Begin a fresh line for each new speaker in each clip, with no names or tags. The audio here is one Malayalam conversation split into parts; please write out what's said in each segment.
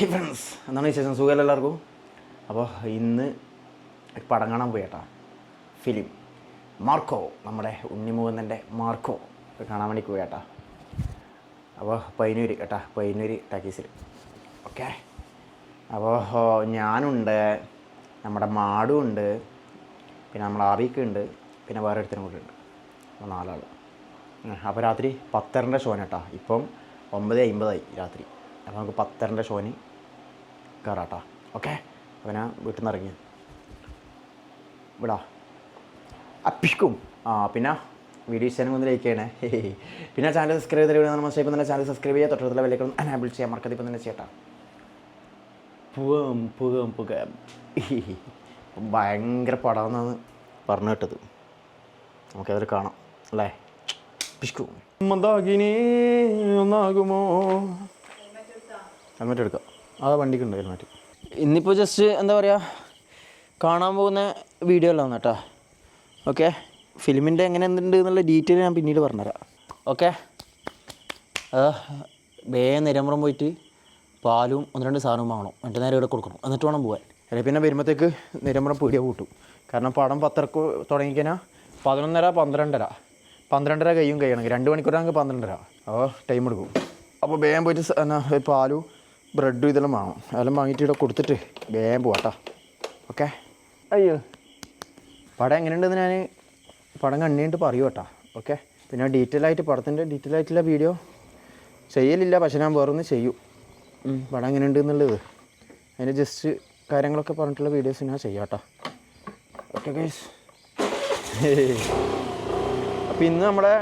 ഹൈ ഫ്രണ്ട്സ്, എന്താണ് വിശേഷം? സുഖമല്ല എല്ലാവർക്കും? അപ്പോൾ ഇന്ന് പടം കാണാൻ പോയി കേട്ടോ. ഫിലിം മാർക്കോ, നമ്മുടെ ഉണ്ണിമുകുന്ദൻ്റെ മാർക്കോ കാണാൻ വേണ്ടി പോയി കേട്ടോ. അപ്പോൾ പയ്യന്നൂർ കേട്ടോ, പയ്യന്നൂർ ടാക്കീസിൽ. ഓക്കെ, അപ്പോൾ ഞാനുണ്ട്, നമ്മുടെ മാടും ഉണ്ട്, പിന്നെ നമ്മുടെ ആബിക്കുണ്ട്, പിന്നെ വേറെ ഒരുത്തനും കൂടെ ഉണ്ട്. അപ്പോൾ 4 ആൾ. അപ്പോൾ രാത്രി 10:30 ഷോന് കേട്ടോ. ഇപ്പം 9:50 രാത്രി. അപ്പോൾ നമുക്ക് 10:30 ഷോന് കയറാട്ടോ. ഓക്കെ, അപ്പോൾ ഞാൻ വീട്ടിൽ നിന്ന് ഇറങ്ങി വിടാ അപ്പിക്കും. പിന്നെ വീഡിയോ ഇഷ്ടം ഒന്ന് ലൈക്ക് ചെയ്യണേ. പിന്നെ ചാനൽ സബ്സ്ക്രൈബ് ചെയ്ത് നമ്മൾ ഇപ്പം തന്നെ ചാനൽ സബ്സ്ക്രൈബ് ചെയ്യുക, തൊട്ടടുത്തുള്ള ബെല്ലൈക്കൺ എനേബിൾ ചെയ്യാൻ മറക്കാതെ ഇപ്പം തന്നെ ചെയ്യട്ടാ. പുക ഭയങ്കര പടമെന്നാണ് പറഞ്ഞു കേട്ടത്. നമുക്കതിൽ കാണാം അല്ലേ? പിഷ്കു മന്ദാകിനി ഒന്നാകുമോ? ഹെൽമെറ്റ് എടുക്കാം. അതാ വണ്ടിക്കുണ്ട് ഹെൽമെറ്റ്. ഇന്നിപ്പോൾ ജസ്റ്റ് എന്താ പറയുക, കാണാൻ പോകുന്ന വീഡിയോ എല്ലാം കേട്ടോ. ഓക്കെ, ഫിലിമിൻ്റെ എങ്ങനെ എന്തുണ്ട് എന്നുള്ള ഡീറ്റെയിൽ ഞാൻ പിന്നീട് പറഞ്ഞുതരാം. ഓക്കെ, നിരമ്പുറം പോയിട്ട് പാലും 1-2 സാധനവും വാങ്ങണം. എന്നിട്ട് നേരെ ഇവിടെ കൊടുക്കണം, എന്നിട്ട് വേണം പോകാൻ. അല്ലെങ്കിൽ പിന്നെ വരുമ്പോഴത്തേക്ക് നിരമ്പുറം പീടിയ കൂട്ടും. കാരണം പടം 10:30 തുടങ്ങിക്കഴിഞ്ഞാൽ 11:30 12:30 കഴിയണമെങ്കിൽ 2 മണിക്കൂറാണെങ്കിൽ 12:30. അപ്പോൾ ടൈം എടുക്കും. അപ്പോൾ വേഗം പോയിട്ട് പാലും ബ്രെഡും ഇതെല്ലാം വാങ്ങും. അതെല്ലാം വാങ്ങിയിട്ട് ഇവിടെ കൊടുത്തിട്ട് വേഗം പോവാട്ടോ. ഓക്കെ, അയ്യോ പടം എങ്ങനെയുണ്ടെന്ന് ഞാൻ പടം കണ്ടിട്ട് പറയൂ കേട്ടോ. ഓക്കെ, പിന്നെ പടത്തിൻ്റെ ഡീറ്റെയിൽ ആയിട്ടുള്ള വീഡിയോ ചെയ്യലില്ല, പക്ഷെ ഞാൻ വേറൊന്ന് ചെയ്യും. പടം എങ്ങനെയുണ്ട് എന്നുള്ളത് അതിൻ്റെ ജസ്റ്റ് കാര്യങ്ങളൊക്കെ പറഞ്ഞിട്ടുള്ള വീഡിയോസ് ഞാൻ ചെയ്യാം കേട്ടോ. ഓക്കെ ഗൈസ്, അപ്പോൾ ഇന്ന് നമ്മുടെ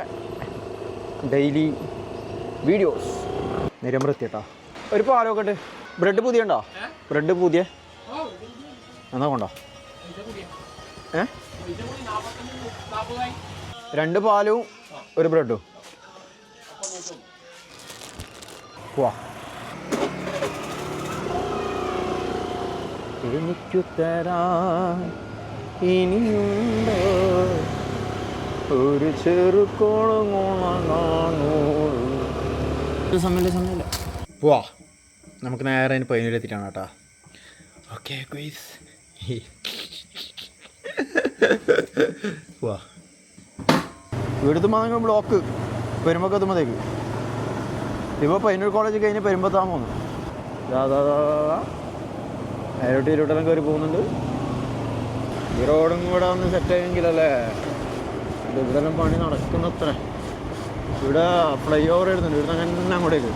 ഡെയിലി വീഡിയോസ് നിരമ്പുറത്തി കേട്ടോ. ഒരു പാലൊക്കെ ഉണ്ട്. ബ്രെഡ് പുതിയ ഉണ്ടോ? ബ്രെഡ് പുതിയ എന്നാ കൊണ്ടോ? 2 പാലും 1 ബ്രെഡും. വാ, എനിക്കു തരാൻ ഇനിയുണ്ടോ ഒരു സമയമില്ല. പോവാ, നമുക്ക് നേരെ അതിന് പയ്യന്നൂരെത്തിയിട്ടാണ് കേട്ടോ. ഓക്കെ ഗൈസ്, പോവാ. വീടെത്തുമ്പോൾ ബ്ലോക്ക് പെരുമ്പൊക്കെ എത്തുമ്പോഴത്തേക്ക്. ഇപ്പോൾ പയ്യന്നൂർ കോളേജ് കഴിഞ്ഞ് പെരുമ്പത്താൻ പോകുന്നു. നേരോട്ടെല്ലാം കയറി പോകുന്നുണ്ട്. ഈ റോഡും കൂടെ ഒന്ന് സെറ്റായെങ്കിലല്ലേ. ഇവിടെല്ലാം പണി നടക്കുന്നത്ര. ഇവിടെ ഫ്ലൈ ഓവർ വരുന്നുണ്ട്. ഇവിടെ അങ്ങനെ അങ്ങോട്ടേക്ക്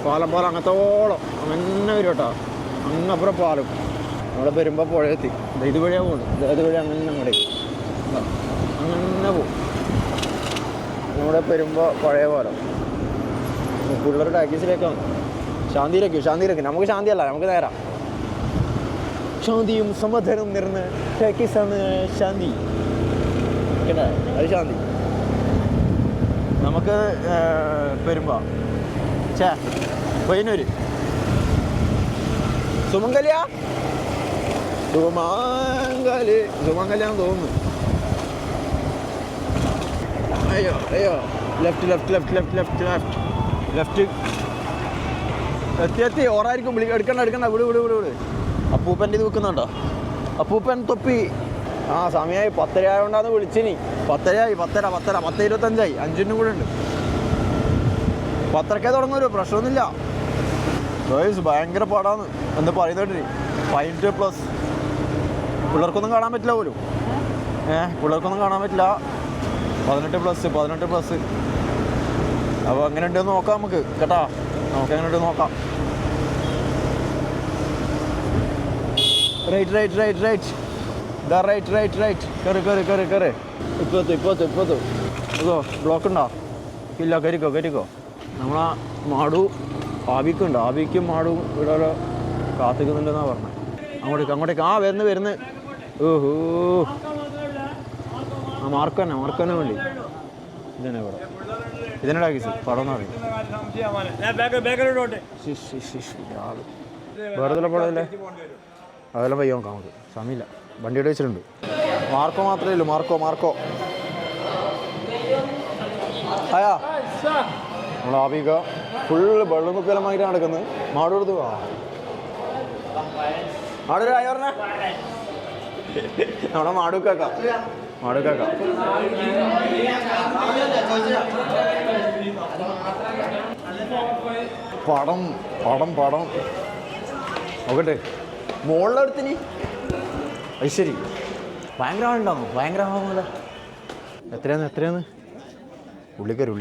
പാലം അങ്ങത്തോളം അങ്ങനെ വരും കേട്ടോ. അങ്ങപ്പുറം പാലും അവിടെ വരുമ്പോൾ പുഴയെത്തി. ഇതുവഴിയാണ് പോകുന്നത്. ഇതുവഴി അങ്ങനെ അങ്ങോട്ടേക്ക് അങ്ങനെ പോകും. നമ്മുടെ വരുമ്പോൾ പഴയ പാലം പിള്ളേർ ടാക്കീസിലേക്കാണ്. ശാന്തിയിലേക്ക് നമുക്ക് ശാന്തിയല്ല, നമുക്ക് നേരാം. ശാന്തിയും സമാധാനവും നിറഞ്ഞ ടാക്കീസാണ് ശാന്തി കേട്ടാ. അത് ശാന്തി. നമുക്ക് വരുമ്പോൾ പയ്യന്നൂർ സുമംഗലിയാന്ന് തോന്നുന്നു. അയ്യോ ലെഫ്റ്റ് എത്തി. ഓറായിരിക്കും. എടുക്കണ്ട വിട്. അപ്പൂപ്പൻ്റെ ഇത് വെക്കുന്നുണ്ടോ? അപ്പൂപ്പൻ തൊപ്പി. സമയമായി 10:30 ആയതുകൊണ്ടാന്ന് വിളിച്ചിനി. 10:30 10:25 5 കൂടെ ഉണ്ട്. 10:00 തുടങ്ങുമല്ലോ, പ്രശ്നമൊന്നുമില്ല. ഗൈസ് ഭയങ്കര പാടാന്ന് എന്ന് പറയുന്നേട്ടിന്. 18+. പിള്ളേർക്കൊന്നും കാണാൻ പറ്റില്ല പോലും. പിള്ളേർക്കൊന്നും കാണാൻ പറ്റില്ല. 18+. അപ്പോൾ എങ്ങനെ ഉണ്ടെന്ന് നോക്കാം നമുക്ക് കേട്ടാ. നമുക്ക് എങ്ങനെ ഉണ്ടെന്ന് നോക്കാം. റൈറ്റ് കയറി. ഇപ്പത്തു അതോ ബ്ലോക്ക് ഉണ്ടോ? ഇല്ല, കയറിക്കോ. നമ്മളാ മാടു ആബിക്കുണ്ട്. ആബിക്കും മാടും ഇവിടെ കാത്തിക്കുന്നുണ്ടെന്നാണ് പറഞ്ഞത്. അങ്ങോട്ടേക്ക് വരുന്ന്. ഓഹോ, മാർക്ക് തന്നെ വേണ്ടി ഇതന്നെ ഇവിടെ. ഇതിനെ ടാക്കീസ് പടം എന്ന് പറയും. വേറെ പടമല്ലേ? അതെല്ലാം പയ്യ നോക്കാം നമുക്ക്. സമയമില്ല, വണ്ടിയുടെ വെച്ചിട്ടുണ്ട്. മാർക്കോ മാത്രമേ ഉള്ളൂ. മാർക്കോ ആയാ നമ്മൾ ആബിക ഫുള്ള് വെള്ളം കുപ്പിലമായിട്ട് നടക്കുന്നത്. മാട് കൊടുത്തു പോവാ. മാടൊരു ആയ പറഞ്ഞ നമ്മുടെ മാടുക്കാക്കാം. പടം പടം പടം നോക്കട്ടെ. മുകളിലെടുത്തിന് അത് ശരി. ഭയങ്കര ആളുണ്ടാവും. ഭയങ്കര ആവുമല്ലോ. എത്രയാന്ന് ഉള്ളിക്കറി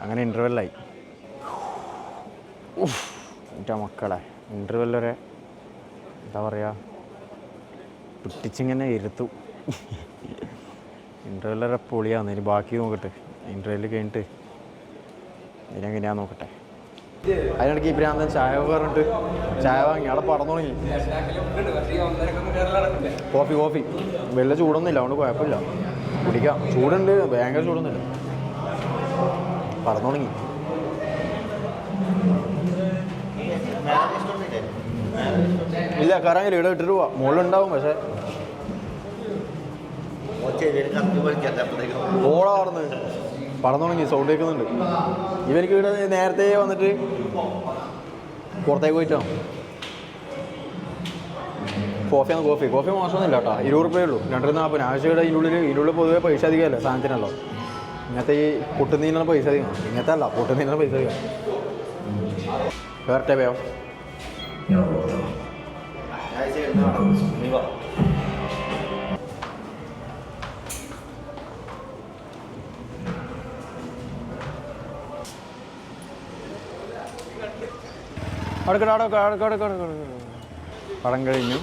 അങ്ങനെ ഇൻ്റർവെല്ലായി. എൻ്റെ മക്കളെ ഇൻ്റർവെൽ വരെ എന്താ പറയുക പിടിച്ചിങ്ങനെ ഇരുത്തു. ഇൻ്റർവെൽ വരെ പൊളിയാന്ന്. ഇനി ബാക്കി നോക്കട്ടെ. ഇൻ്റർവെൽ കഴിഞ്ഞിട്ട് ഇതിനെങ്ങനെയാന്ന് നോക്കട്ടെ. അതിനിടയ്ക്ക് ഈ ഭ്രാന്തൻ ചായ പറഞ്ഞിട്ട് ചായ വാങ്ങി അവിടെ പടന്നു തുടങ്ങി. കോഫി വെള്ള ചൂടൊന്നുമില്ല, അതുകൊണ്ട് കുഴപ്പമില്ല, കുടിക്കാം. ചൂടുണ്ട്, ഭയങ്കര ചൂടൊന്നുമില്ല. പടന്നു തുടങ്ങി. ഇല്ല കറങ്ങില്ല, ഇവിടെ ഇട്ടിട്ട് പോവാ. മുകളിലുണ്ടാവും, പക്ഷേ ഓളാർന്ന് പടന്നു തുടങ്ങി. സൗണ്ട് കേൾക്കുന്നുണ്ട്. ഇവർക്ക് ഇവിടെ നേരത്തെ വന്നിട്ട് പുറത്തേക്ക് പോയിട്ടാണ്. കോഫി മോശമൊന്നുമില്ല കേട്ടോ. 20 രൂപയേ ഉള്ളൂ. 240. ആഴ്ചയുടെ ഇതിനുള്ളിൽ പൊതുവെ പൈസ അധികമല്ലേ സാധനത്തിനല്ലോ. ഇങ്ങനത്തെ ഈ പൊട്ടുന്നതിനുള്ള പൈസ അധികം. ഇങ്ങനത്തെ അല്ല, പൊട്ടുന്നതിനുള്ള പൈസ അധികം. വേറെ വേയോ പടം കഴിഞ്ഞു.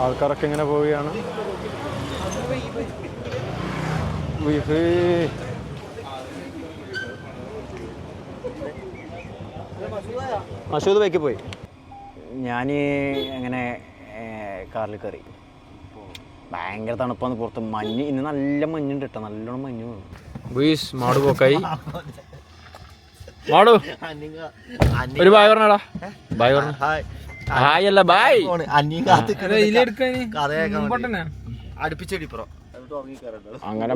ആൾക്കാരൊക്കെ ഇങ്ങനെ പോവുകയാണ്. മസൂദ് ബൈക്കിൽ പോയി. ഞാൻ എങ്ങനെ കാറിൽ കയറി. ഭയങ്കര തണുപ്പാണ് പുറത്ത്. മഞ്ഞ് ഇന്ന് നല്ല മഞ്ഞുണ്ട് കേട്ടോ, നല്ലോണം മഞ്ഞ് വേണം. മാട് പോക്കായി. മാടു ഒരു ബായ് പറഞ്ഞാടാ. ബായ് പറഞ്ഞ ഹായ് അല്ല ബായ്. അങ്ങനെ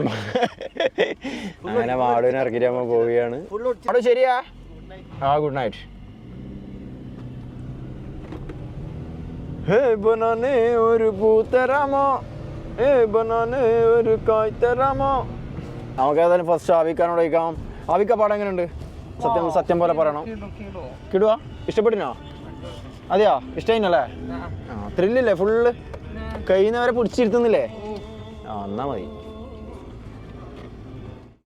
മാടുവിനെ ഇറക്കിട്ട് നമ്മൾ പോവുകയാണ്. ശരിയാ. Good night. ബനാനെ ഒരു പൂത്തരാമോ, ഒരു കായ്ത്തരാമോ. നമുക്ക് ഏതായാലും ഫസ്റ്റ് ആവിക്കാനോട് ചോദിക്കാം. ആവിക്ക പാടം എങ്ങനെയുണ്ട്? സത്യം പോലെ പറയണം. കിടുവാ? ഇഷ്ടപ്പെട്ടിനോ? അതെയോ? ഇഷ്ടമായില്ലേ? ത്രില്ലല്ലേ ഫുള്ള്? കഴിയുന്നവരെ പിടിച്ചിരുത്തുന്നില്ലേ? എന്നാ മതി.